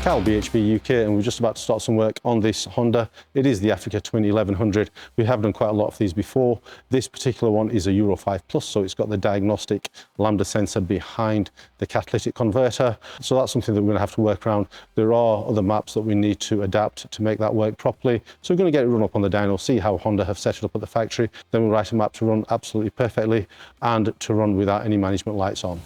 Cal, BHP UK, and we're just about to start some work on this Honda. It is the Africa Twin 1100. We have done quite a lot of these before. This particular one is a Euro 5 Plus, so it's got the diagnostic lambda sensor behind the catalytic converter. So that's something that we're going to have to work around. There are other maps that we need to adapt to make that work properly. So we're going to get it run up on the dyno, see how Honda have set it up at the factory. Then we'll write a map to run absolutely perfectly and to run without any management lights on.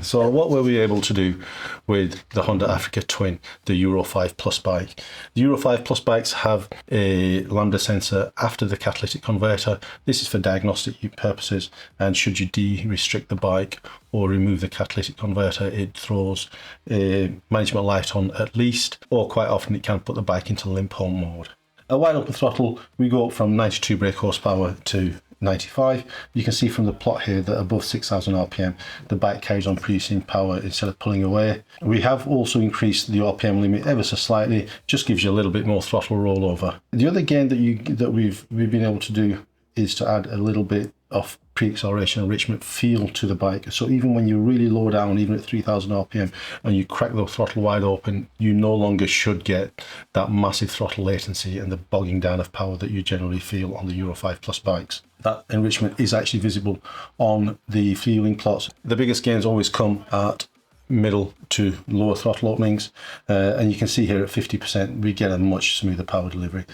So what were we able to do with the Honda Africa Twin, the Euro 5 Plus bike? The Euro 5 Plus bikes have a lambda sensor after the catalytic converter. This is for diagnostic purposes, and should you de-restrict the bike or remove the catalytic converter, it throws a management light on at least, or quite often it can put the bike into limp home mode. At wide open throttle, we go up from 92 brake horsepower to 95. You can see from the plot here that above 6,000 RPM, the bike carries on producing power instead of pulling away. We have also increased the RPM limit ever so slightly, just gives you a little bit more throttle rollover. The other gain that we've been able to do is to add a little bit of pre-acceleration enrichment feel to the bike. So even when you're really low down, even at 3,000 RPM, and you crack the throttle wide open, you no longer should get that massive throttle latency and the bogging down of power that you generally feel on the Euro 5 Plus bikes. That enrichment is actually visible on the fueling plots. The biggest gains always come at middle to lower throttle openings, and you can see here at 50% we get a much smoother power delivery.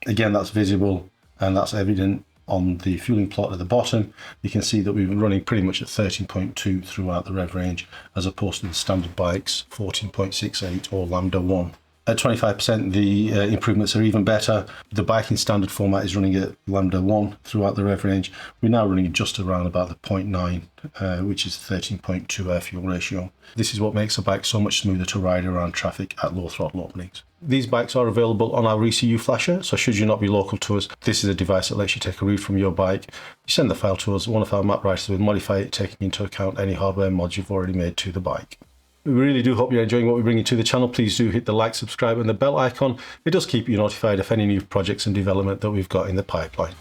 Again, that's visible and that's evident on the fueling plot at the bottom. You can see that we've been running pretty much at 13.2 throughout the rev range, as opposed to the standard bikes 14.68 or Lambda 1. At 25%, the improvements are even better. The bike in standard format is running at Lambda 1 throughout the rev range. We're now running just around about the 0.9, which is 13.2 air fuel ratio. This is what makes the bike so much smoother to ride around traffic at low throttle openings. These bikes are available on our ECU flasher, so should you not be local to us, this is a device that lets you take a read from your bike. You send the file to us, one of our map writers will modify it, taking into account any hardware mods you've already made to the bike. We really do hope you're enjoying what we bring you to the channel. Please do hit the like, subscribe and the bell icon. It does keep you notified of any new projects and development that we've got in the pipeline.